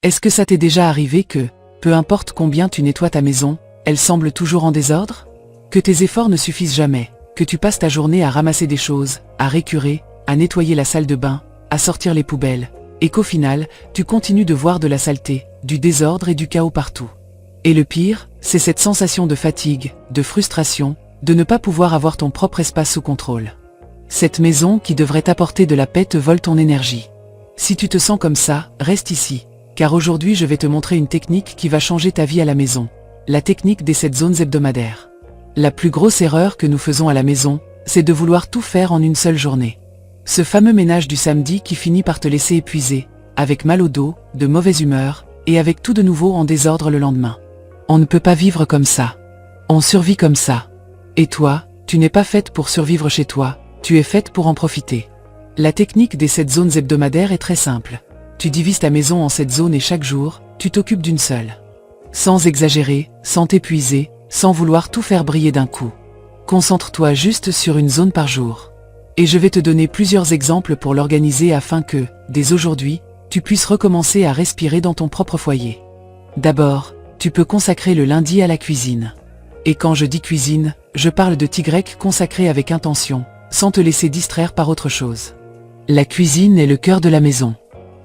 Est-ce que ça t'est déjà arrivé que, peu importe combien tu nettoies ta maison, elle semble toujours en désordre? Que tes efforts ne suffisent jamais, que tu passes ta journée à ramasser des choses, à récurer, à nettoyer la salle de bain, à sortir les poubelles, et qu'au final, tu continues de voir de la saleté, du désordre et du chaos partout. Et le pire, c'est cette sensation de fatigue, de frustration, de ne pas pouvoir avoir ton propre espace sous contrôle. Cette maison qui devrait t'apporter de la paix te vole ton énergie. Si tu te sens comme ça, reste ici, car aujourd'hui je vais te montrer une technique qui va changer ta vie à la maison, la technique des 7 zones hebdomadaires. La plus grosse erreur que nous faisons à la maison, c'est de vouloir tout faire en une seule journée. Ce fameux ménage du samedi qui finit par te laisser épuisé, avec mal au dos, de mauvaise humeur, et avec tout de nouveau en désordre le lendemain. On ne peut pas vivre comme ça. On survit comme ça. Et toi, tu n'es pas faite pour survivre chez toi, tu es faite pour en profiter. La technique des 7 zones hebdomadaires est très simple. Tu divises ta maison en 7 zones et chaque jour, tu t'occupes d'une seule. Sans exagérer, sans t'épuiser, sans vouloir tout faire briller d'un coup. Concentre-toi juste sur une zone par jour. Et je vais te donner plusieurs exemples pour l'organiser afin que, dès aujourd'hui, tu puisses recommencer à respirer dans ton propre foyer. D'abord, tu peux consacrer le lundi à la cuisine. Et quand je dis cuisine, je parle de Y consacré avec intention, sans te laisser distraire par autre chose. La cuisine est le cœur de la maison.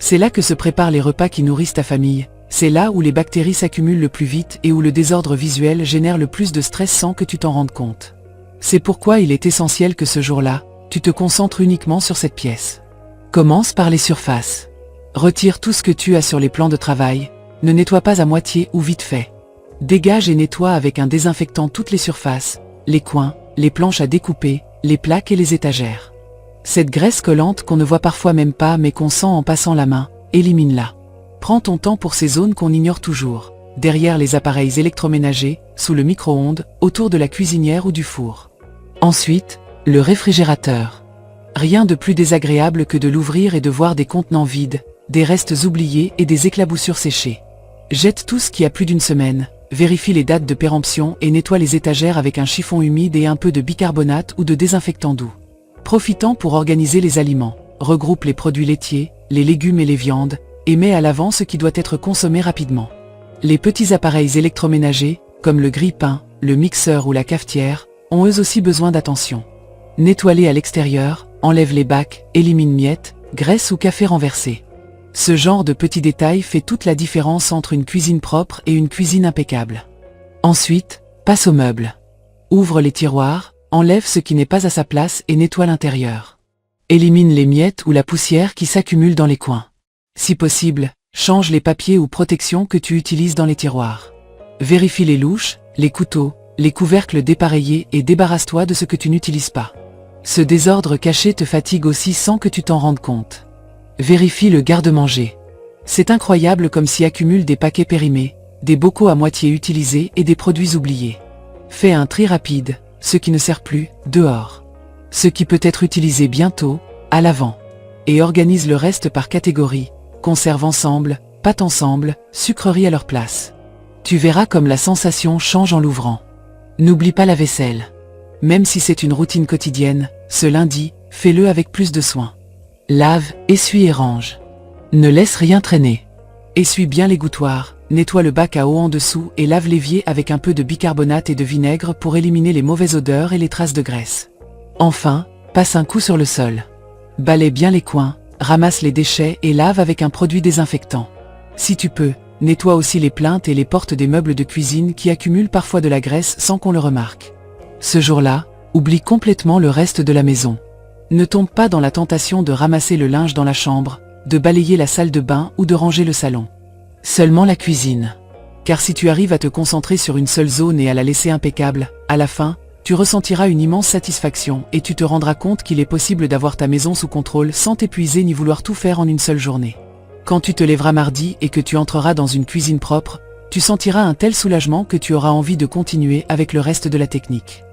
C'est là que se préparent les repas qui nourrissent ta famille, c'est là où les bactéries s'accumulent le plus vite et où le désordre visuel génère le plus de stress sans que tu t'en rendes compte. C'est pourquoi il est essentiel que ce jour-là, tu te concentres uniquement sur cette pièce. Commence par les surfaces. Retire tout ce que tu as sur les plans de travail, ne nettoie pas à moitié ou vite fait. Dégage et nettoie avec un désinfectant toutes les surfaces, les coins, les planches à découper, les plaques et les étagères. Cette graisse collante qu'on ne voit parfois même pas mais qu'on sent en passant la main, élimine-la. Prends ton temps pour ces zones qu'on ignore toujours, derrière les appareils électroménagers, sous le micro-ondes, autour de la cuisinière ou du four. Ensuite, le réfrigérateur. Rien de plus désagréable que de l'ouvrir et de voir des contenants vides, des restes oubliés et des éclaboussures séchées. Jette tout ce qui a plus d'une semaine, vérifie les dates de péremption et nettoie les étagères avec un chiffon humide et un peu de bicarbonate ou de désinfectant doux. Profitant pour organiser les aliments, regroupe les produits laitiers, les légumes et les viandes, et mets à l'avant ce qui doit être consommé rapidement. Les petits appareils électroménagers, comme le grille-pain, le mixeur ou la cafetière, ont eux aussi besoin d'attention. Nettoie-les à l'extérieur, enlève les bacs, élimine miettes, graisse ou café renversé. Ce genre de petits détails fait toute la différence entre une cuisine propre et une cuisine impeccable. Ensuite, passe aux meubles. Ouvre les tiroirs, enlève ce qui n'est pas à sa place et nettoie l'intérieur. Élimine les miettes ou la poussière qui s'accumulent dans les coins. Si possible, change les papiers ou protections que tu utilises dans les tiroirs. Vérifie les louches, les couteaux, les couvercles dépareillés et débarrasse-toi de ce que tu n'utilises pas. Ce désordre caché te fatigue aussi sans que tu t'en rendes compte. Vérifie le garde-manger. C'est incroyable comme s'y accumulent des paquets périmés, des bocaux à moitié utilisés et des produits oubliés. Fais un tri rapide, ce qui ne sert plus, dehors. Ce qui peut être utilisé bientôt, à l'avant. Et organise le reste par catégorie, conserve ensemble, pâte ensemble, sucreries à leur place. Tu verras comme la sensation change en l'ouvrant. N'oublie pas la vaisselle. Même si c'est une routine quotidienne, ce lundi, fais-le avec plus de soin. Lave, essuie et range. Ne laisse rien traîner. Essuie bien l'égouttoir, nettoie le bac à eau en dessous et lave l'évier avec un peu de bicarbonate et de vinaigre pour éliminer les mauvaises odeurs et les traces de graisse. Enfin, passe un coup sur le sol. Balaie bien les coins, ramasse les déchets et lave avec un produit désinfectant. Si tu peux, nettoie aussi les plinthes et les portes des meubles de cuisine qui accumulent parfois de la graisse sans qu'on le remarque. Ce jour-là, oublie complètement le reste de la maison. Ne tombe pas dans la tentation de ramasser le linge dans la chambre, de balayer la salle de bain ou de ranger le salon. Seulement la cuisine. Car si tu arrives à te concentrer sur une seule zone et à la laisser impeccable, à la fin, tu ressentiras une immense satisfaction et tu te rendras compte qu'il est possible d'avoir ta maison sous contrôle sans t'épuiser ni vouloir tout faire en une seule journée. Quand tu te lèveras mardi et que tu entreras dans une cuisine propre, tu sentiras un tel soulagement que tu auras envie de continuer avec le reste de la technique.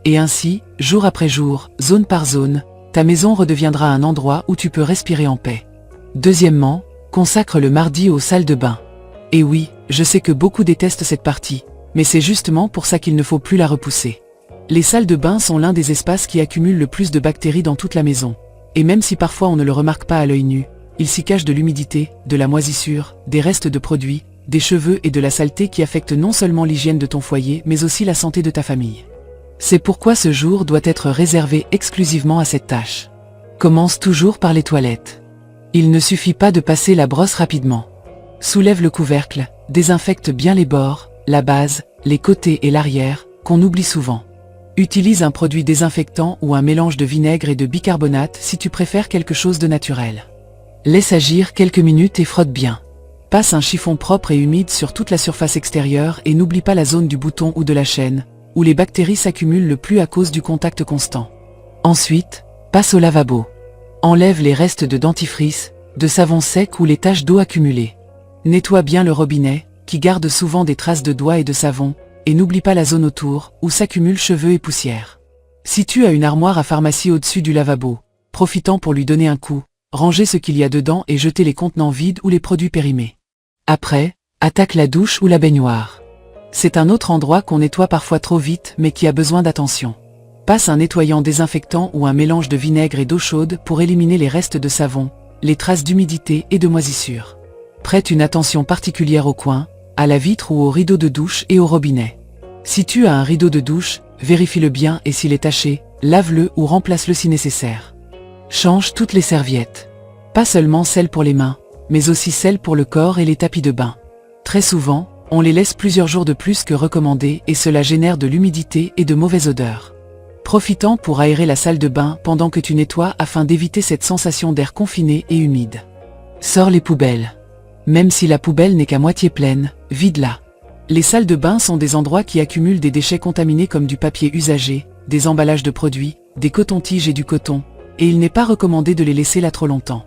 Et ainsi, jour après jour, zone par zone, ta maison redeviendra un endroit où tu peux respirer en paix. Deuxièmement, consacre le mardi aux salles de bain. Et oui, je sais que beaucoup détestent cette partie, mais c'est justement pour ça qu'il ne faut plus la repousser. Les salles de bain sont l'un des espaces qui accumulent le plus de bactéries dans toute la maison. Et même si parfois on ne le remarque pas à l'œil nu, il s'y cache de l'humidité, de la moisissure, des restes de produits, des cheveux et de la saleté qui affectent non seulement l'hygiène de ton foyer mais aussi la santé de ta famille. C'est pourquoi ce jour doit être réservé exclusivement à cette tâche. Commence toujours par les toilettes. Il ne suffit pas de passer la brosse rapidement. Soulève le couvercle, désinfecte bien les bords, la base, les côtés et l'arrière, qu'on oublie souvent. Utilise un produit désinfectant ou un mélange de vinaigre et de bicarbonate si tu préfères quelque chose de naturel. Laisse agir quelques minutes et frotte bien. Passe un chiffon propre et humide sur toute la surface extérieure et n'oublie pas la zone du bouton ou de la chaîne, où les bactéries s'accumulent le plus à cause du contact constant. Ensuite, passe au lavabo. Enlève les restes de dentifrice, de savon sec ou les taches d'eau accumulées. Nettoie bien le robinet, qui garde souvent des traces de doigts et de savon, et n'oublie pas la zone autour, où s'accumulent cheveux et poussière. Si tu as une armoire à pharmacie au-dessus du lavabo, profitant pour lui donner un coup, rangez ce qu'il y a dedans et jetez les contenants vides ou les produits périmés. Après, attaque la douche ou la baignoire. C'est un autre endroit qu'on nettoie parfois trop vite mais qui a besoin d'attention. Passe un nettoyant désinfectant ou un mélange de vinaigre et d'eau chaude pour éliminer les restes de savon, les traces d'humidité et de moisissure. Prête une attention particulière au coin, à la vitre ou au rideau de douche et au robinet. Si tu as un rideau de douche, vérifie-le bien et s'il est taché, lave-le ou remplace-le si nécessaire. Change toutes les serviettes. Pas seulement celles pour les mains, mais aussi celles pour le corps et les tapis de bain. Très souvent, on les laisse plusieurs jours de plus que recommandé et cela génère de l'humidité et de mauvaises odeurs. Profitant pour aérer la salle de bain pendant que tu nettoies afin d'éviter cette sensation d'air confiné et humide. Sors les poubelles. Même si la poubelle n'est qu'à moitié pleine, vide-la. Les salles de bain sont des endroits qui accumulent des déchets contaminés comme du papier usagé, des emballages de produits, des cotons-tiges et du coton, et il n'est pas recommandé de les laisser là trop longtemps.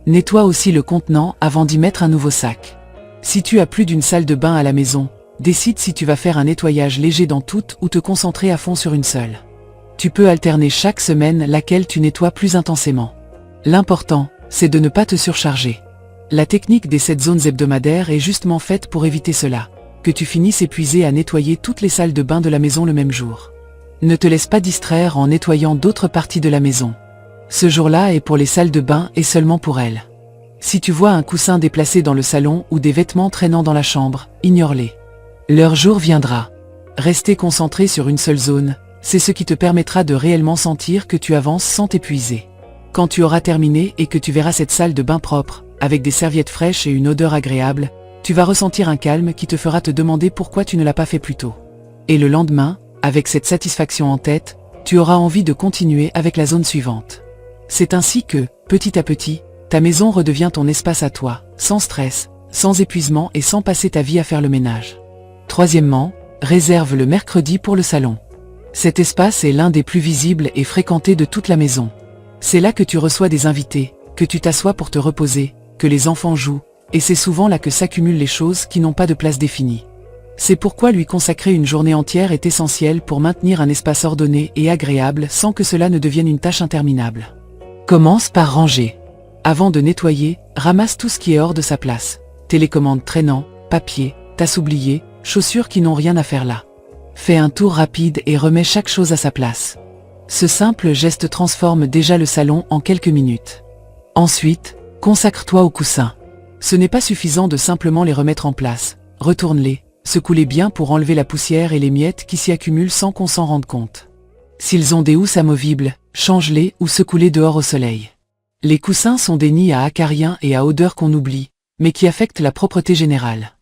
Nettoie aussi le contenant avant d'y mettre un nouveau sac. Si tu as plus d'une salle de bain à la maison, décide si tu vas faire un nettoyage léger dans toutes ou te concentrer à fond sur une seule. Tu peux alterner chaque semaine laquelle tu nettoies plus intensément. L'important, c'est de ne pas te surcharger. La technique des 7 zones hebdomadaires est justement faite pour éviter cela, que tu finisses épuisé à nettoyer toutes les salles de bain de la maison le même jour. Ne te laisse pas distraire en nettoyant d'autres parties de la maison. Ce jour-là est pour les salles de bain et seulement pour elles. Si tu vois un coussin déplacé dans le salon ou des vêtements traînant dans la chambre, ignore-les. Leur jour viendra. Rester concentré sur une seule zone, c'est ce qui te permettra de réellement sentir que tu avances sans t'épuiser. Quand tu auras terminé et que tu verras cette salle de bain propre, avec des serviettes fraîches et une odeur agréable, tu vas ressentir un calme qui te fera te demander pourquoi tu ne l'as pas fait plus tôt. Et le lendemain, avec cette satisfaction en tête, tu auras envie de continuer avec la zone suivante. C'est ainsi que, petit à petit, ta maison redevient ton espace à toi, sans stress, sans épuisement et sans passer ta vie à faire le ménage. Troisièmement, réserve le mercredi pour le salon. Cet espace est l'un des plus visibles et fréquentés de toute la maison. C'est là que tu reçois des invités, que tu t'assois pour te reposer, que les enfants jouent, et c'est souvent là que s'accumulent les choses qui n'ont pas de place définie. C'est pourquoi lui consacrer une journée entière est essentiel pour maintenir un espace ordonné et agréable sans que cela ne devienne une tâche interminable. Commence par ranger. Avant de nettoyer, ramasse tout ce qui est hors de sa place. Télécommande traînant, papier, tasse oubliée, chaussures qui n'ont rien à faire là. Fais un tour rapide et remets chaque chose à sa place. Ce simple geste transforme déjà le salon en quelques minutes. Ensuite, consacre-toi aux coussins. Ce n'est pas suffisant de simplement les remettre en place. Retourne-les, secoue-les bien pour enlever la poussière et les miettes qui s'y accumulent sans qu'on s'en rende compte. S'ils ont des housses amovibles, change-les ou secoue-les dehors au soleil. Les coussins sont des nids à acariens et à odeur qu'on oublie, mais qui affectent la propreté générale.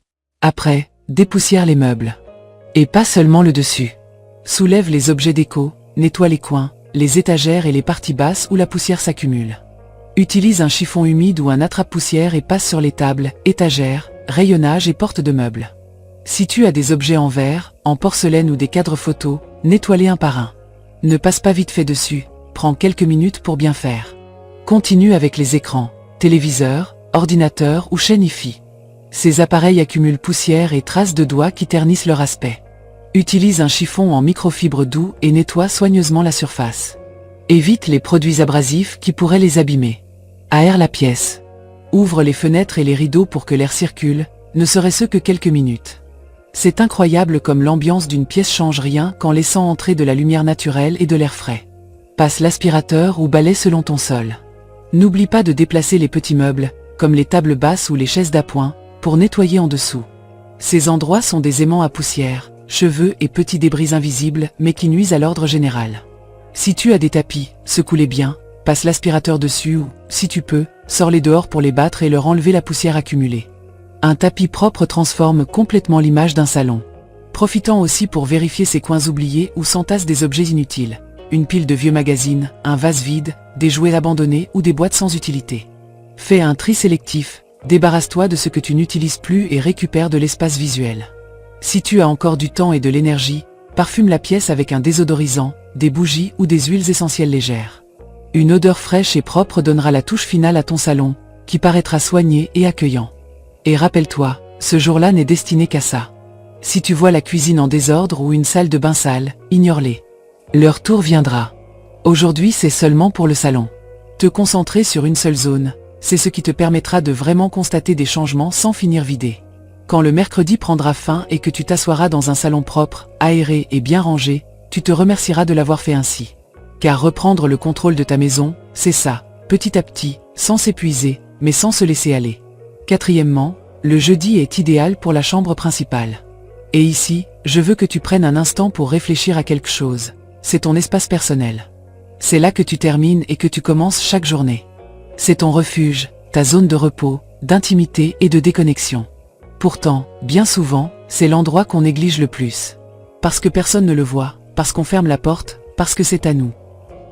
Après, dépoussière les meubles. Et pas seulement le dessus. Soulève les objets déco, nettoie les coins, les étagères et les parties basses où la poussière s'accumule. Utilise un chiffon humide ou un attrape-poussière et passe sur les tables, étagères, rayonnages et portes de meubles. Si tu as des objets en verre, en porcelaine ou des cadres photos, nettoie-les un par un. Ne passe pas vite fait dessus, prends quelques minutes pour bien faire. Continue avec les écrans, téléviseurs, ordinateurs ou chaînes Hi-Fi. Ces appareils accumulent poussière et traces de doigts qui ternissent leur aspect. Utilise un chiffon en microfibre doux et nettoie soigneusement la surface. Évite les produits abrasifs qui pourraient les abîmer. Aère la pièce. Ouvre les fenêtres et les rideaux pour que l'air circule, ne serait-ce que quelques minutes. C'est incroyable comme l'ambiance d'une pièce change rien qu'en laissant entrer de la lumière naturelle et de l'air frais. Passe l'aspirateur ou balai selon ton sol. N'oublie pas de déplacer les petits meubles, comme les tables basses ou les chaises d'appoint, pour nettoyer en dessous. Ces endroits sont des aimants à poussière, cheveux et petits débris invisibles, mais qui nuisent à l'ordre général. Si tu as des tapis, secoue-les bien, passe l'aspirateur dessus ou, si tu peux, sors-les dehors pour les battre et leur enlever la poussière accumulée. Un tapis propre transforme complètement l'image d'un salon. Profitant aussi pour vérifier ces coins oubliés où s'entassent des objets inutiles. Une pile de vieux magazines, un vase vide, des jouets abandonnés ou des boîtes sans utilité. Fais un tri sélectif, débarrasse-toi de ce que tu n'utilises plus et récupère de l'espace visuel. Si tu as encore du temps et de l'énergie, parfume la pièce avec un désodorisant, des bougies ou des huiles essentielles légères. Une odeur fraîche et propre donnera la touche finale à ton salon, qui paraîtra soigné et accueillant. Et rappelle-toi, ce jour-là n'est destiné qu'à ça. Si tu vois la cuisine en désordre ou une salle de bain sale, ignore-les. Leur tour viendra. Aujourd'hui, c'est seulement pour le salon. Te concentrer sur une seule zone, c'est ce qui te permettra de vraiment constater des changements sans finir vidé. Quand le mercredi prendra fin et que tu t'assoiras dans un salon propre, aéré et bien rangé, tu te remercieras de l'avoir fait ainsi. Car reprendre le contrôle de ta maison, c'est ça, petit à petit, sans s'épuiser, mais sans se laisser aller. Quatrièmement, le jeudi est idéal pour la chambre principale. Et ici, je veux que tu prennes un instant pour réfléchir à quelque chose. C'est ton espace personnel. C'est là que tu termines et que tu commences chaque journée. C'est ton refuge, ta zone de repos, d'intimité et de déconnexion. Pourtant, bien souvent, c'est l'endroit qu'on néglige le plus. Parce que personne ne le voit, parce qu'on ferme la porte, parce que c'est à nous.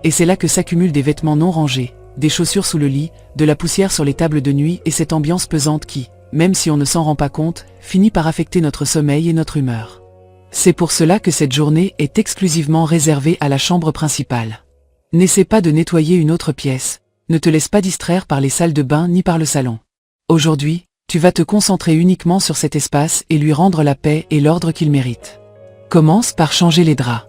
Et c'est là que s'accumulent des vêtements non rangés, des chaussures sous le lit, de la poussière sur les tables de nuit et cette ambiance pesante qui, même si on ne s'en rend pas compte, finit par affecter notre sommeil et notre humeur. C'est pour cela que cette journée est exclusivement réservée à la chambre principale. N'essaie pas de nettoyer une autre pièce, ne te laisse pas distraire par les salles de bain ni par le salon. Aujourd'hui, tu vas te concentrer uniquement sur cet espace et lui rendre la paix et l'ordre qu'il mérite. Commence par changer les draps.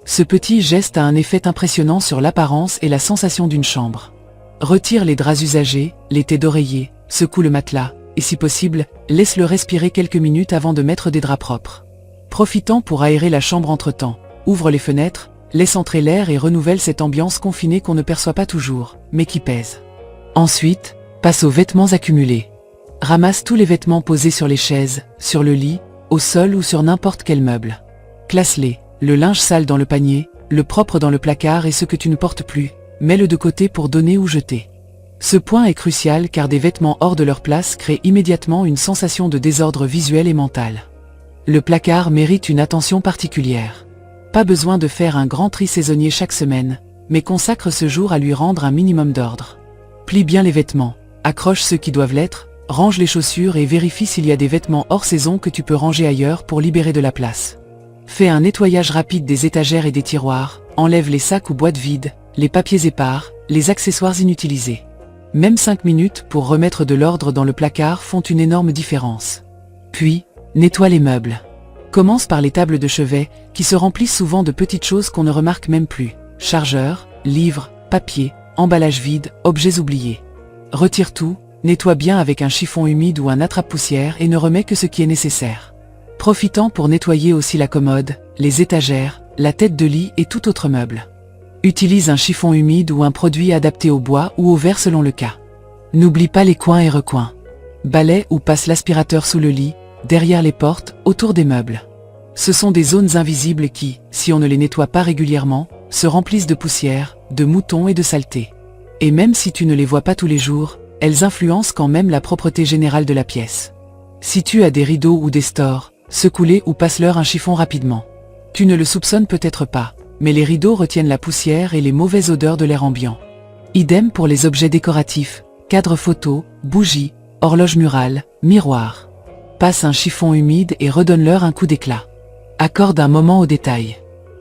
Ce petit geste a un effet impressionnant sur l'apparence et la sensation d'une chambre. Retire les draps usagés, les têtes d'oreiller, secoue le matelas, et si possible, laisse-le respirer quelques minutes avant de mettre des draps propres. Profitant pour aérer la chambre entre-temps, ouvre les fenêtres, laisse entrer l'air et renouvelle cette ambiance confinée qu'on ne perçoit pas toujours, mais qui pèse. Ensuite, passe aux vêtements accumulés. Ramasse tous les vêtements posés sur les chaises, sur le lit, au sol ou sur n'importe quel meuble. Classe-les, le linge sale dans le panier, le propre dans le placard et ce que tu ne portes plus, mets-le de côté pour donner ou jeter. Ce point est crucial car des vêtements hors de leur place créent immédiatement une sensation de désordre visuel et mental. Le placard mérite une attention particulière. Pas besoin de faire un grand tri saisonnier chaque semaine, mais consacre ce jour à lui rendre un minimum d'ordre. Plie bien les vêtements, accroche ceux qui doivent l'être, range les chaussures et vérifie s'il y a des vêtements hors saison que tu peux ranger ailleurs pour libérer de la place. Fais un nettoyage rapide des étagères et des tiroirs, enlève les sacs ou boîtes vides, les papiers épars, les accessoires inutilisés. Même 5 minutes pour remettre de l'ordre dans le placard font une énorme différence. Puis, nettoie les meubles. Commence par les tables de chevet, qui se remplissent souvent de petites choses qu'on ne remarque même plus. Chargeurs, livres, papier, emballages vides, objets oubliés. Retire tout, nettoie bien avec un chiffon humide ou un attrape-poussière et ne remets que ce qui est nécessaire. Profitant pour nettoyer aussi la commode, les étagères, la tête de lit et tout autre meuble. Utilise un chiffon humide ou un produit adapté au bois ou au verre selon le cas. N'oublie pas les coins et recoins. Balaie ou passe l'aspirateur sous le lit, derrière les portes, autour des meubles. Ce sont des zones invisibles qui, si on ne les nettoie pas régulièrement, se remplissent de poussière, de moutons et de saleté. Et même si tu ne les vois pas tous les jours, elles influencent quand même la propreté générale de la pièce. Si tu as des rideaux ou des stores, secoue-les ou passe-leur un chiffon rapidement. Tu ne le soupçonnes peut-être pas, mais les rideaux retiennent la poussière et les mauvaises odeurs de l'air ambiant. Idem pour les objets décoratifs, cadres photos, bougies, horloges murales, miroirs. Passe un chiffon humide et redonne-leur un coup d'éclat. Accorde un moment au détail.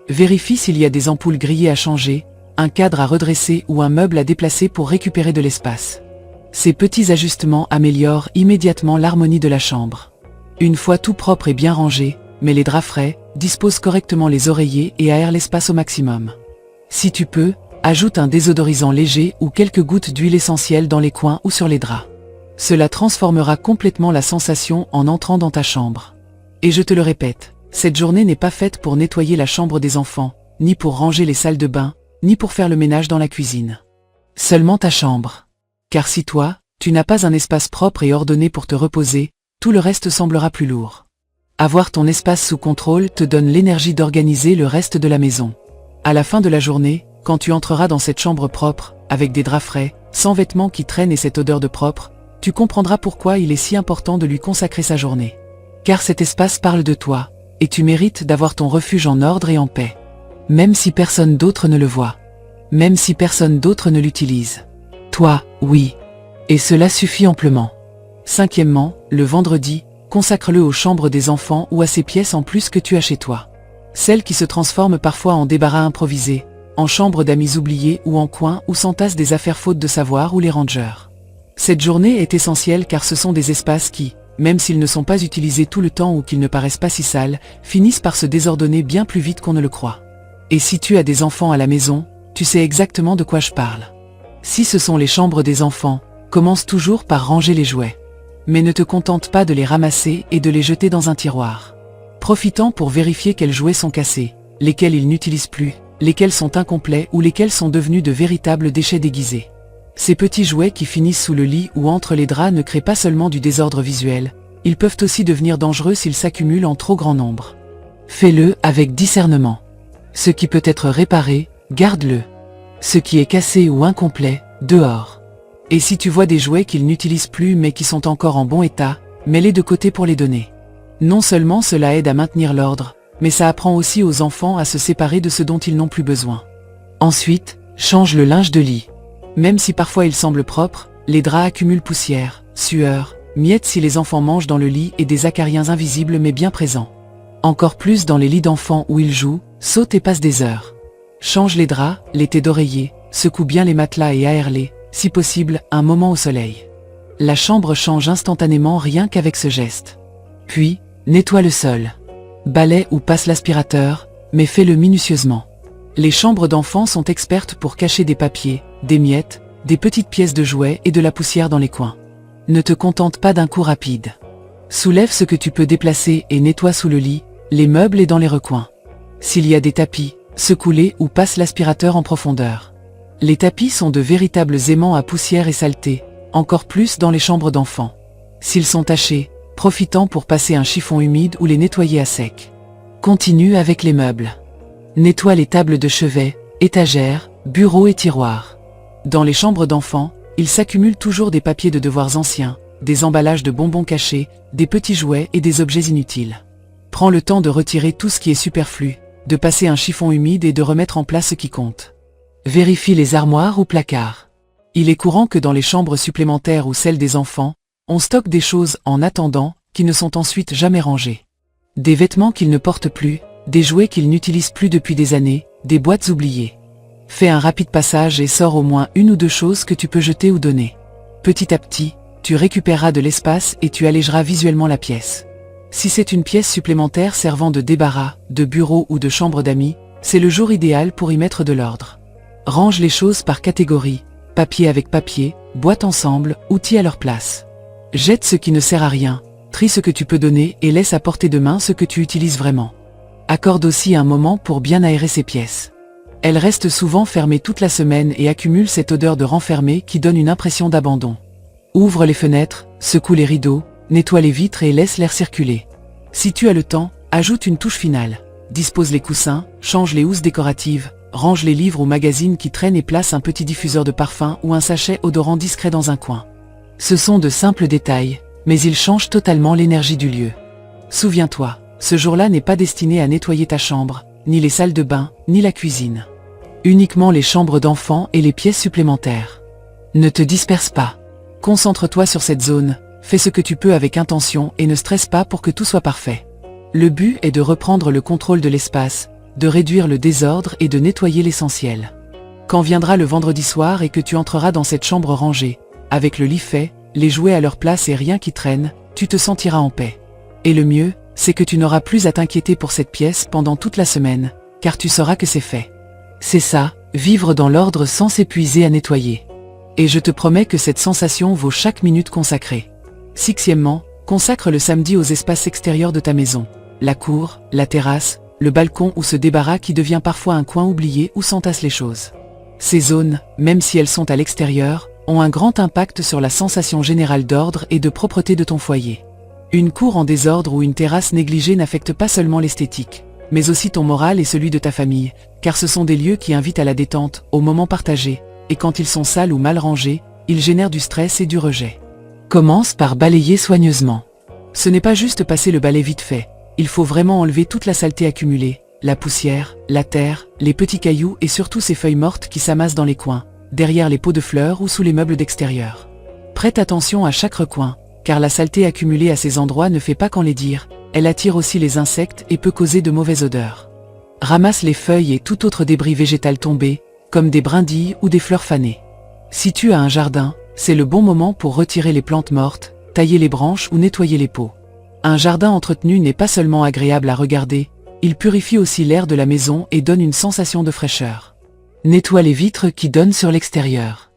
Vérifie s'il y a des ampoules grillées à changer, un cadre à redresser ou un meuble à déplacer pour récupérer de l'espace. Ces petits ajustements améliorent immédiatement l'harmonie de la chambre. Une fois tout propre et bien rangé, mets les draps frais, dispose correctement les oreillers et aère l'espace au maximum. Si tu peux, ajoute un désodorisant léger ou quelques gouttes d'huile essentielle dans les coins ou sur les draps. Cela transformera complètement la sensation en entrant dans ta chambre. Et je te le répète, cette journée n'est pas faite pour nettoyer la chambre des enfants, ni pour ranger les salles de bain, ni pour faire le ménage dans la cuisine. Seulement ta chambre. Car si toi, Tu n'as pas un espace propre et ordonné pour te reposer, tout le reste semblera plus lourd. Avoir ton espace sous contrôle te donne l'énergie d'organiser le reste de la maison. À la fin de la journée, quand tu entreras dans cette chambre propre, avec des draps frais, sans vêtements qui traînent et cette odeur de propre, tu comprendras pourquoi il est si important de lui consacrer sa journée. Car cet espace parle de toi, et tu mérites d'avoir ton refuge en ordre et en paix. Même si personne d'autre ne le voit. Même si personne d'autre ne l'utilise. Toi, oui. Et cela suffit amplement. Cinquièmement, le vendredi, consacre-le aux chambres des enfants ou à ces pièces en plus que tu as chez toi. Celles qui se transforment parfois en débarras improvisés, en chambres d'amis oubliés ou en coins où s'entassent des affaires faute de savoir ou les rangers. Cette journée est essentielle car ce sont des espaces qui, même s'ils ne sont pas utilisés tout le temps ou qu'ils ne paraissent pas si sales, finissent par se désordonner bien plus vite qu'on ne le croit. Et si tu as des enfants à la maison, tu sais exactement de quoi je parle. Si ce sont les chambres des enfants, commence toujours par ranger les jouets. Mais ne te contente pas de les ramasser et de les jeter dans un tiroir. Profitant pour vérifier quels jouets sont cassés, lesquels ils n'utilisent plus, lesquels sont incomplets ou lesquels sont devenus de véritables déchets déguisés. Ces petits jouets qui finissent sous le lit ou entre les draps ne créent pas seulement du désordre visuel, ils peuvent aussi devenir dangereux s'ils s'accumulent en trop grand nombre. Fais-le avec discernement. Ce qui peut être réparé, garde-le. Ce qui est cassé ou incomplet, dehors. Et si tu vois des jouets qu'ils n'utilisent plus mais qui sont encore en bon état, mets-les de côté pour les donner. Non seulement cela aide à maintenir l'ordre, mais ça apprend aussi aux enfants à se séparer de ce dont ils n'ont plus besoin. Ensuite, change le linge de lit. Même si parfois il semble propre, les draps accumulent poussière, sueur, miettes si les enfants mangent dans le lit et des acariens invisibles mais bien présents. Encore plus dans les lits d'enfants où ils jouent, sautent et passent des heures. Change les draps, les tais d'oreiller, secoue bien les matelas et aère-les, si possible, un moment au soleil. La chambre change instantanément rien qu'avec ce geste. Puis, nettoie le sol. Balaie ou passe l'aspirateur, mais fais-le minutieusement. Les chambres d'enfants sont expertes pour cacher des papiers, des miettes, des petites pièces de jouets et de la poussière dans les coins. Ne te contente pas d'un coup rapide. Soulève ce que tu peux déplacer et nettoie sous le lit, les meubles et dans les recoins. S'il y a des tapis, secoue-les ou passe l'aspirateur en profondeur. Les tapis sont de véritables aimants à poussière et saleté, encore plus dans les chambres d'enfants. S'ils sont tachés, profitant pour passer un chiffon humide ou les nettoyer à sec. Continue avec les meubles. Nettoie les tables de chevet, étagères, bureaux et tiroirs. Dans les chambres d'enfants, il s'accumule toujours des papiers de devoirs anciens, des emballages de bonbons cachés, des petits jouets et des objets inutiles. Prends le temps de retirer tout ce qui est superflu, de passer un chiffon humide et de remettre en place ce qui compte. Vérifie les armoires ou placards. Il est courant que dans les chambres supplémentaires ou celles des enfants, on stocke des choses en attendant, qui ne sont ensuite jamais rangées. Des vêtements qu'ils ne portent plus, des jouets qu'ils n'utilisent plus depuis des années, des boîtes oubliées. Fais un rapide passage et sors au moins une ou deux choses que tu peux jeter ou donner. Petit à petit, tu récupéreras de l'espace et tu allégeras visuellement la pièce. Si c'est une pièce supplémentaire servant de débarras, de bureau ou de chambre d'amis, c'est le jour idéal pour y mettre de l'ordre. Range les choses par catégorie, papier avec papier, boîte ensemble, outils à leur place. Jette ce qui ne sert à rien, trie ce que tu peux donner et laisse à portée de main ce que tu utilises vraiment. Accorde aussi un moment pour bien aérer ces pièces. Elles restent souvent fermées toute la semaine et accumulent cette odeur de renfermé qui donne une impression d'abandon. Ouvre les fenêtres, secoue les rideaux, nettoie les vitres et laisse l'air circuler. Si tu as le temps, ajoute une touche finale. Dispose les coussins, change les housses décoratives, range les livres ou magazines qui traînent et place un petit diffuseur de parfum ou un sachet odorant discret dans un coin. Ce sont de simples détails, mais ils changent totalement l'énergie du lieu. Souviens-toi, ce jour-là n'est pas destiné à nettoyer ta chambre, ni les salles de bain, ni la cuisine. Uniquement les chambres d'enfants et les pièces supplémentaires. Ne te disperse pas. Concentre-toi sur cette zone, fais ce que tu peux avec intention et ne stresse pas pour que tout soit parfait. Le but est de reprendre le contrôle de l'espace, de réduire le désordre et de nettoyer l'essentiel. Quand viendra le vendredi soir et que tu entreras dans cette chambre rangée, avec le lit fait, les jouets à leur place et rien qui traîne, tu te sentiras en paix. Et le mieux, c'est que tu n'auras plus à t'inquiéter pour cette pièce pendant toute la semaine, car tu sauras que c'est fait. C'est ça, vivre dans l'ordre sans s'épuiser à nettoyer. Et je te promets que cette sensation vaut chaque minute consacrée. Sixièmement, consacre le samedi aux espaces extérieurs de ta maison. La cour, la terrasse, le balcon ou ce débarras qui devient parfois un coin oublié où s'entassent les choses. Ces zones, même si elles sont à l'extérieur, ont un grand impact sur la sensation générale d'ordre et de propreté de ton foyer. Une cour en désordre ou une terrasse négligée n'affecte pas seulement l'esthétique, mais aussi ton moral et celui de ta famille, car ce sont des lieux qui invitent à la détente, aux moments partagés, et quand ils sont sales ou mal rangés, ils génèrent du stress et du rejet. Commence par balayer soigneusement. Ce n'est pas juste passer le balai vite fait, il faut vraiment enlever toute la saleté accumulée, la poussière, la terre, les petits cailloux et surtout ces feuilles mortes qui s'amassent dans les coins, derrière les pots de fleurs ou sous les meubles d'extérieur. Prête attention à chaque recoin, car la saleté accumulée à ces endroits ne fait pas qu'enlaidir, elle attire aussi les insectes et peut causer de mauvaises odeurs. Ramasse les feuilles et tout autre débris végétal tombé, comme des brindilles ou des fleurs fanées. Si tu as un jardin, c'est le bon moment pour retirer les plantes mortes, tailler les branches ou nettoyer les pots. Un jardin entretenu n'est pas seulement agréable à regarder, il purifie aussi l'air de la maison et donne une sensation de fraîcheur. Nettoie les vitres qui donnent sur l'extérieur.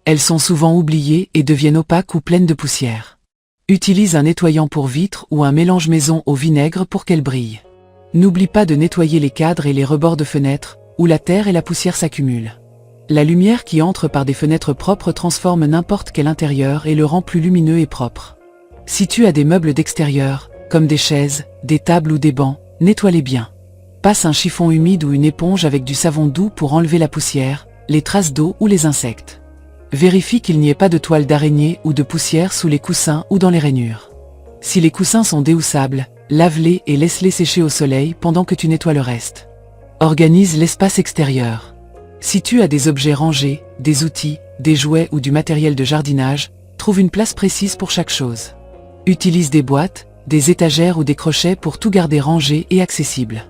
Elles sont souvent oubliées et deviennent opaques ou pleines de poussière. Utilise un nettoyant pour vitres ou un mélange maison au vinaigre pour qu'elles brillent. N'oublie pas de nettoyer les cadres et les rebords de fenêtres, où la terre et la poussière s'accumulent. La lumière qui entre par des fenêtres propres transforme n'importe quel intérieur et le rend plus lumineux et propre. Si tu as des meubles d'extérieur, comme des chaises, des tables ou des bancs, nettoie-les bien. Passe un chiffon humide ou une éponge avec du savon doux pour enlever la poussière, les traces d'eau ou les insectes. Vérifie qu'il n'y ait pas de toile d'araignée ou de poussière sous les coussins ou dans les rainures. Si les coussins sont déhoussables, lave-les et laisse-les sécher au soleil pendant que tu nettoies le reste. Organise l'espace extérieur. Si tu as des objets rangés, des outils, des jouets ou du matériel de jardinage, trouve une place précise pour chaque chose. Utilise des boîtes, des étagères ou des crochets pour tout garder rangé et accessible.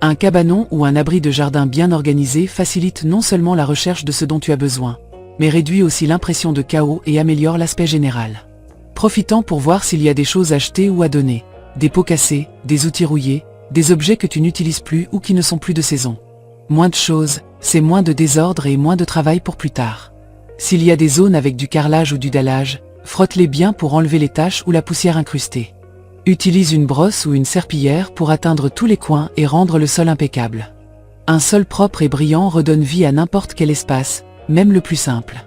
Un cabanon ou un abri de jardin bien organisé facilite non seulement la recherche de ce dont tu as besoin, mais réduit aussi l'impression de chaos et améliore l'aspect général. Profitant pour voir s'il y a des choses achetées ou à donner, des pots cassés, des outils rouillés, des objets que tu n'utilises plus ou qui ne sont plus de saison. Moins de choses, c'est moins de désordre et moins de travail pour plus tard. S'il y a des zones avec du carrelage ou du dallage, frotte-les bien pour enlever les taches ou la poussière incrustée. Utilise une brosse ou une serpillière pour atteindre tous les coins et rendre le sol impeccable. Un sol propre et brillant redonne vie à n'importe quel espace, même le plus simple.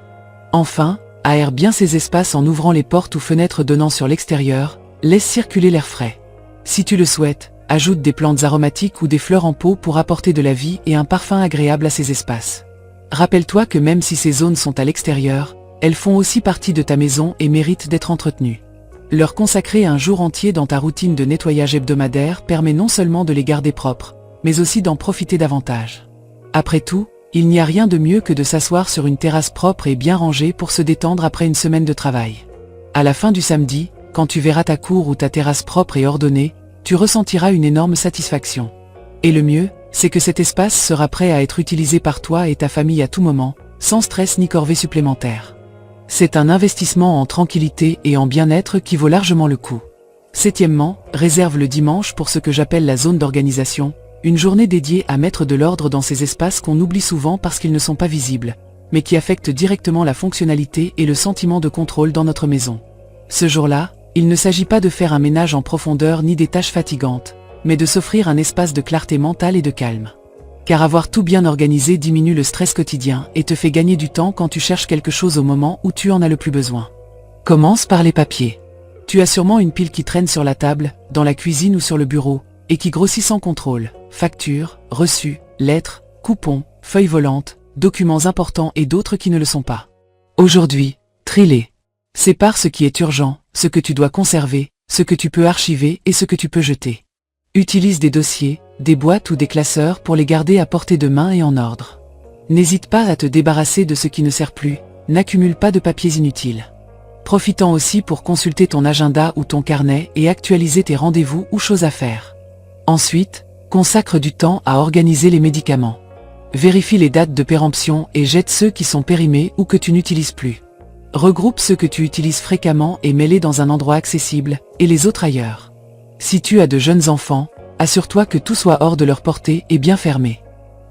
Enfin, aère bien ces espaces en ouvrant les portes ou fenêtres donnant sur l'extérieur, laisse circuler l'air frais. Si tu le souhaites, ajoute des plantes aromatiques ou des fleurs en pot pour apporter de la vie et un parfum agréable à ces espaces. Rappelle-toi que même si ces zones sont à l'extérieur, elles font aussi partie de ta maison et méritent d'être entretenues. Leur consacrer un jour entier dans ta routine de nettoyage hebdomadaire permet non seulement de les garder propres, mais aussi d'en profiter davantage. Après tout, il n'y a rien de mieux que de s'asseoir sur une terrasse propre et bien rangée pour se détendre après une semaine de travail. À la fin du samedi, quand tu verras ta cour ou ta terrasse propre et ordonnée, tu ressentiras une énorme satisfaction. Et le mieux, c'est que cet espace sera prêt à être utilisé par toi et ta famille à tout moment, sans stress ni corvée supplémentaire. C'est un investissement en tranquillité et en bien-être qui vaut largement le coup. Septièmement, réserve le dimanche pour ce que j'appelle la zone d'organisation, une journée dédiée à mettre de l'ordre dans ces espaces qu'on oublie souvent parce qu'ils ne sont pas visibles, mais qui affectent directement la fonctionnalité et le sentiment de contrôle dans notre maison. Ce jour-là, il ne s'agit pas de faire un ménage en profondeur ni des tâches fatigantes, mais de s'offrir un espace de clarté mentale et de calme. Car avoir tout bien organisé diminue le stress quotidien et te fait gagner du temps quand tu cherches quelque chose au moment où tu en as le plus besoin. Commence par les papiers. Tu as sûrement une pile qui traîne sur la table, dans la cuisine ou sur le bureau, et qui grossit sans contrôle. Factures, reçus, lettres, coupons, feuilles volantes, documents importants et d'autres qui ne le sont pas. Aujourd'hui, trie-les. Sépare ce qui est urgent, ce que tu dois conserver, ce que tu peux archiver et ce que tu peux jeter. Utilise des dossiers, des boîtes ou des classeurs pour les garder à portée de main et en ordre. N'hésite pas à te débarrasser de ce qui ne sert plus, n'accumule pas de papiers inutiles. Profitant aussi pour consulter ton agenda ou ton carnet et actualiser tes rendez-vous ou choses à faire. Ensuite, consacre du temps à organiser les médicaments. Vérifie les dates de péremption et jette ceux qui sont périmés ou que tu n'utilises plus. Regroupe ceux que tu utilises fréquemment et mets-les dans un endroit accessible, et les autres ailleurs. Si tu as de jeunes enfants, assure-toi que tout soit hors de leur portée et bien fermé.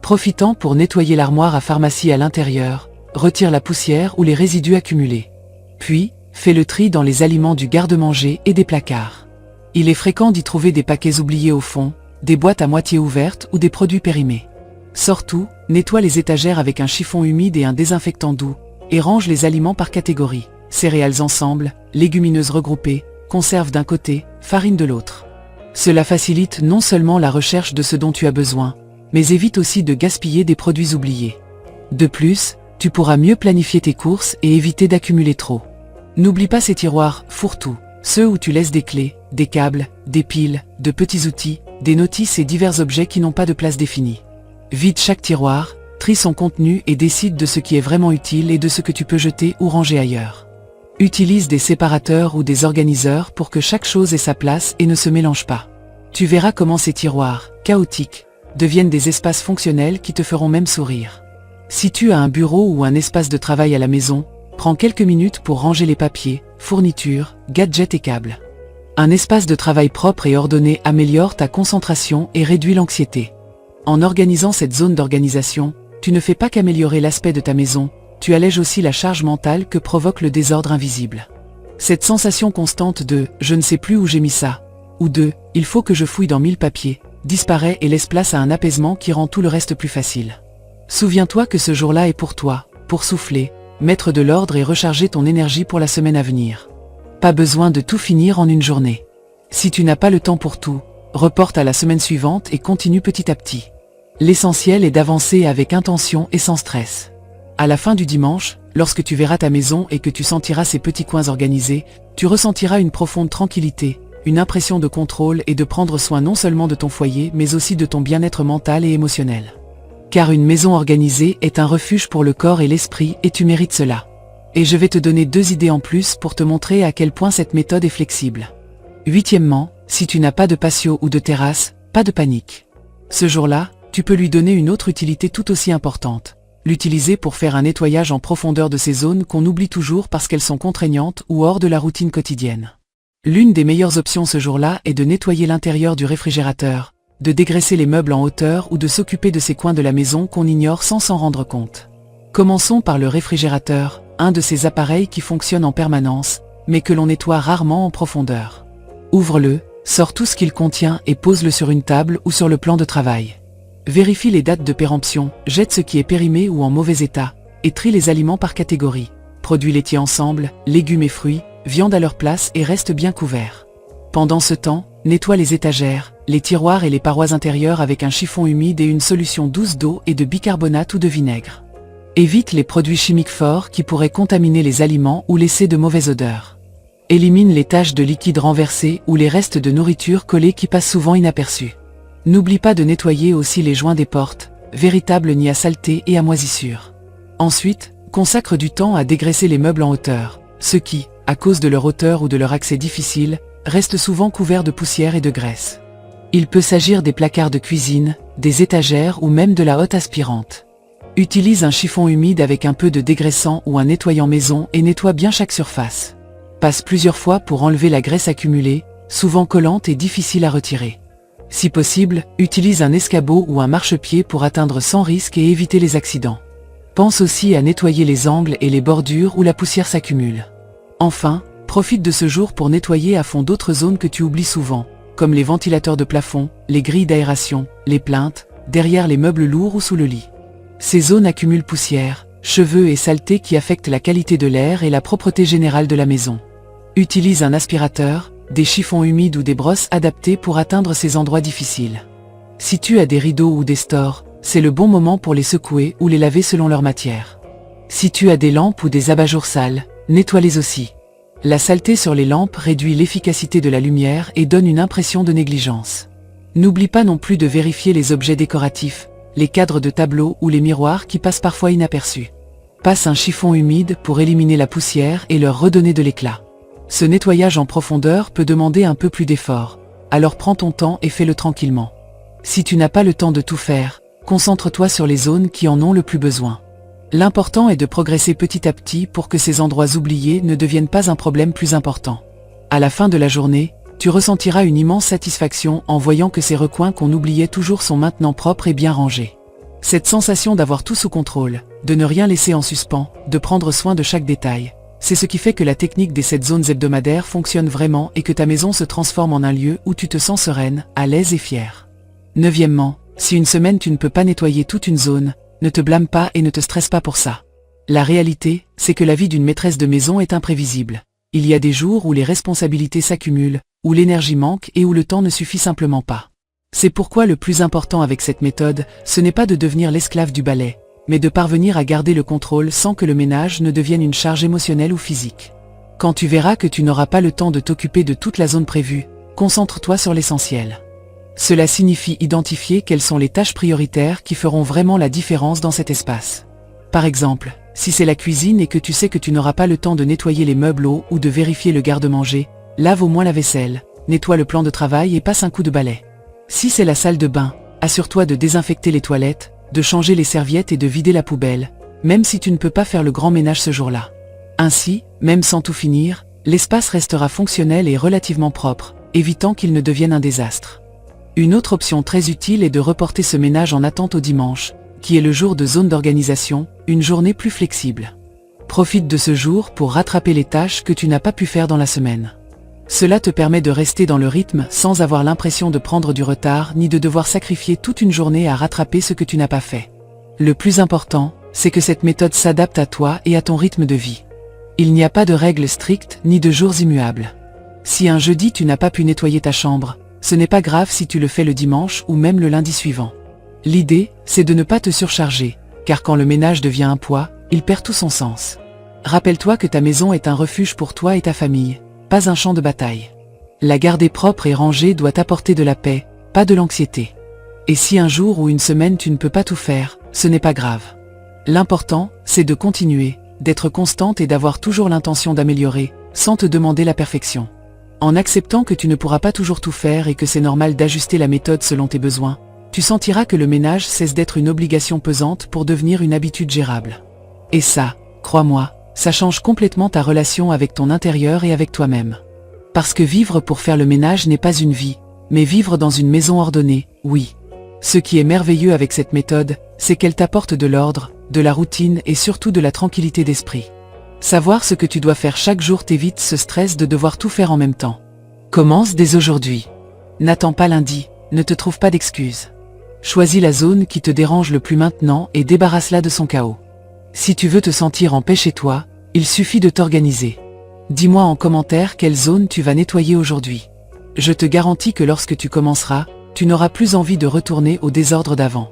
Profitant pour nettoyer l'armoire à pharmacie à l'intérieur, retire la poussière ou les résidus accumulés. Puis, fais le tri dans les aliments du garde-manger et des placards. Il est fréquent d'y trouver des paquets oubliés au fond, des boîtes à moitié ouvertes ou des produits périmés. Sors tout, nettoie les étagères avec un chiffon humide et un désinfectant doux, et range les aliments par catégorie. Céréales ensemble, légumineuses regroupées, conserves d'un côté, farine de l'autre. Cela facilite non seulement la recherche de ce dont tu as besoin, mais évite aussi de gaspiller des produits oubliés. De plus, tu pourras mieux planifier tes courses et éviter d'accumuler trop. N'oublie pas ces tiroirs fourre-tout, ceux où tu laisses des clés, des câbles, des piles, de petits outils, des notices et divers objets qui n'ont pas de place définie. Vide chaque tiroir, trie son contenu et décide de ce qui est vraiment utile et de ce que tu peux jeter ou ranger ailleurs. Utilise des séparateurs ou des organiseurs pour que chaque chose ait sa place et ne se mélange pas. Tu verras comment ces tiroirs, chaotiques, deviennent des espaces fonctionnels qui te feront même sourire. Si tu as un bureau ou un espace de travail à la maison, prends quelques minutes pour ranger les papiers, fournitures, gadgets et câbles. Un espace de travail propre et ordonné améliore ta concentration et réduit l'anxiété. En organisant cette zone d'organisation, tu ne fais pas qu'améliorer l'aspect de ta maison, tu allèges aussi la charge mentale que provoque le désordre invisible. Cette sensation constante de « je ne sais plus où j'ai mis ça » ou de « il faut que je fouille dans 1000 papiers » disparaît et laisse place à un apaisement qui rend tout le reste plus facile. Souviens-toi que ce jour-là est pour toi, pour souffler, mettre de l'ordre et recharger ton énergie pour la semaine à venir. Pas besoin de tout finir en une journée. Si tu n'as pas le temps pour tout, reporte à la semaine suivante et continue petit à petit. L'essentiel est d'avancer avec intention et sans stress. À la fin du dimanche, lorsque tu verras ta maison et que tu sentiras ces petits coins organisés, tu ressentiras une profonde tranquillité, une impression de contrôle et de prendre soin non seulement de ton foyer mais aussi de ton bien-être mental et émotionnel. Car une maison organisée est un refuge pour le corps et l'esprit et tu mérites cela. Et je vais te donner 2 idées en plus pour te montrer à quel point cette méthode est flexible. 8e, si tu n'as pas de patio ou de terrasse, pas de panique. Ce jour-là, tu peux lui donner une autre utilité tout aussi importante. L'utiliser pour faire un nettoyage en profondeur de ces zones qu'on oublie toujours parce qu'elles sont contraignantes ou hors de la routine quotidienne. L'une des meilleures options ce jour-là est de nettoyer l'intérieur du réfrigérateur, de dégraisser les meubles en hauteur ou de s'occuper de ces coins de la maison qu'on ignore sans s'en rendre compte. Commençons par le réfrigérateur, un de ces appareils qui fonctionne en permanence, mais que l'on nettoie rarement en profondeur. Ouvre-le, sors tout ce qu'il contient et pose-le sur une table ou sur le plan de travail. Vérifie les dates de péremption, jette ce qui est périmé ou en mauvais état, et trie les aliments par catégorie. Produits laitiers ensemble, légumes et fruits, viande à leur place et reste bien couvert. Pendant ce temps, nettoie les étagères, les tiroirs et les parois intérieures avec un chiffon humide et une solution douce d'eau et de bicarbonate ou de vinaigre. Évite les produits chimiques forts qui pourraient contaminer les aliments ou laisser de mauvaises odeurs. Élimine les taches de liquide renversé ou les restes de nourriture collés qui passent souvent inaperçus. N'oublie pas de nettoyer aussi les joints des portes, véritables nids à saleté et à moisissure. Ensuite, consacre du temps à dégraisser les meubles en hauteur, ceux qui, à cause de leur hauteur ou de leur accès difficile, restent souvent couverts de poussière et de graisse. Il peut s'agir des placards de cuisine, des étagères ou même de la hotte aspirante. Utilise un chiffon humide avec un peu de dégraissant ou un nettoyant maison et nettoie bien chaque surface. Passe plusieurs fois pour enlever la graisse accumulée, souvent collante et difficile à retirer. Si possible, utilise un escabeau ou un marchepied pour atteindre sans risque et éviter les accidents. Pense aussi à nettoyer les angles et les bordures où la poussière s'accumule. Enfin, profite de ce jour pour nettoyer à fond d'autres zones que tu oublies souvent, comme les ventilateurs de plafond, les grilles d'aération, les plinthes, derrière les meubles lourds ou sous le lit. Ces zones accumulent poussière, cheveux et saleté qui affectent la qualité de l'air et la propreté générale de la maison. Utilise un aspirateur, des chiffons humides ou des brosses adaptées pour atteindre ces endroits difficiles. Si tu as des rideaux ou des stores, c'est le bon moment pour les secouer ou les laver selon leur matière. Si tu as des lampes ou des abat-jours sales, nettoie-les aussi. La saleté sur les lampes réduit l'efficacité de la lumière et donne une impression de négligence. N'oublie pas non plus de vérifier les objets décoratifs, les cadres de tableaux ou les miroirs qui passent parfois inaperçus. Passe un chiffon humide pour éliminer la poussière et leur redonner de l'éclat. Ce nettoyage en profondeur peut demander un peu plus d'effort, alors prends ton temps et fais-le tranquillement. Si tu n'as pas le temps de tout faire, concentre-toi sur les zones qui en ont le plus besoin. L'important est de progresser petit à petit pour que ces endroits oubliés ne deviennent pas un problème plus important. À la fin de la journée, tu ressentiras une immense satisfaction en voyant que ces recoins qu'on oubliait toujours sont maintenant propres et bien rangés. Cette sensation d'avoir tout sous contrôle, de ne rien laisser en suspens, de prendre soin de chaque détail, c'est ce qui fait que la technique des 7 zones hebdomadaires fonctionne vraiment et que ta maison se transforme en un lieu où tu te sens sereine, à l'aise et fière. 9e, si une semaine tu ne peux pas nettoyer toute une zone, ne te blâme pas et ne te stresse pas pour ça. La réalité, c'est que la vie d'une maîtresse de maison est imprévisible. Il y a des jours où les responsabilités s'accumulent, où l'énergie manque et où le temps ne suffit simplement pas. C'est pourquoi le plus important avec cette méthode, ce n'est pas de devenir l'esclave du balai, mais de parvenir à garder le contrôle sans que le ménage ne devienne une charge émotionnelle ou physique. Quand tu verras que tu n'auras pas le temps de t'occuper de toute la zone prévue, concentre-toi sur l'essentiel. Cela signifie identifier quelles sont les tâches prioritaires qui feront vraiment la différence dans cet espace. Par exemple, si c'est la cuisine et que tu sais que tu n'auras pas le temps de nettoyer les meubles hauts ou de vérifier le garde-manger, lave au moins la vaisselle, nettoie le plan de travail et passe un coup de balai. Si c'est la salle de bain, assure-toi de désinfecter les toilettes, de changer les serviettes et de vider la poubelle, même si tu ne peux pas faire le grand ménage ce jour-là. Ainsi, même sans tout finir, l'espace restera fonctionnel et relativement propre, évitant qu'il ne devienne un désastre. Une autre option très utile est de reporter ce ménage en attente au dimanche, qui est le jour de zone d'organisation, une journée plus flexible. Profite de ce jour pour rattraper les tâches que tu n'as pas pu faire dans la semaine. Cela te permet de rester dans le rythme sans avoir l'impression de prendre du retard ni de devoir sacrifier toute une journée à rattraper ce que tu n'as pas fait. Le plus important, c'est que cette méthode s'adapte à toi et à ton rythme de vie. Il n'y a pas de règles strictes ni de jours immuables. Si un jeudi tu n'as pas pu nettoyer ta chambre, ce n'est pas grave si tu le fais le dimanche ou même le lundi suivant. L'idée, c'est de ne pas te surcharger, car quand le ménage devient un poids, il perd tout son sens. Rappelle-toi que ta maison est un refuge pour toi et ta famille, pas un champ de bataille. La garder propre et rangée doit t'apporter de la paix, pas de l'anxiété. Et si un jour ou une semaine tu ne peux pas tout faire, ce n'est pas grave. L'important, c'est de continuer, d'être constante et d'avoir toujours l'intention d'améliorer, sans te demander la perfection. En acceptant que tu ne pourras pas toujours tout faire et que c'est normal d'ajuster la méthode selon tes besoins, tu sentiras que le ménage cesse d'être une obligation pesante pour devenir une habitude gérable. Et ça, crois-moi, ça change complètement ta relation avec ton intérieur et avec toi-même. Parce que vivre pour faire le ménage n'est pas une vie, mais vivre dans une maison ordonnée, oui. Ce qui est merveilleux avec cette méthode, c'est qu'elle t'apporte de l'ordre, de la routine et surtout de la tranquillité d'esprit. Savoir ce que tu dois faire chaque jour t'évite ce stress de devoir tout faire en même temps. Commence dès aujourd'hui. N'attends pas lundi, ne te trouve pas d'excuses. Choisis la zone qui te dérange le plus maintenant et débarrasse-la de son chaos. Si tu veux te sentir en paix chez toi, il suffit de t'organiser. Dis-moi en commentaire quelle zone tu vas nettoyer aujourd'hui. Je te garantis que lorsque tu commenceras, tu n'auras plus envie de retourner au désordre d'avant.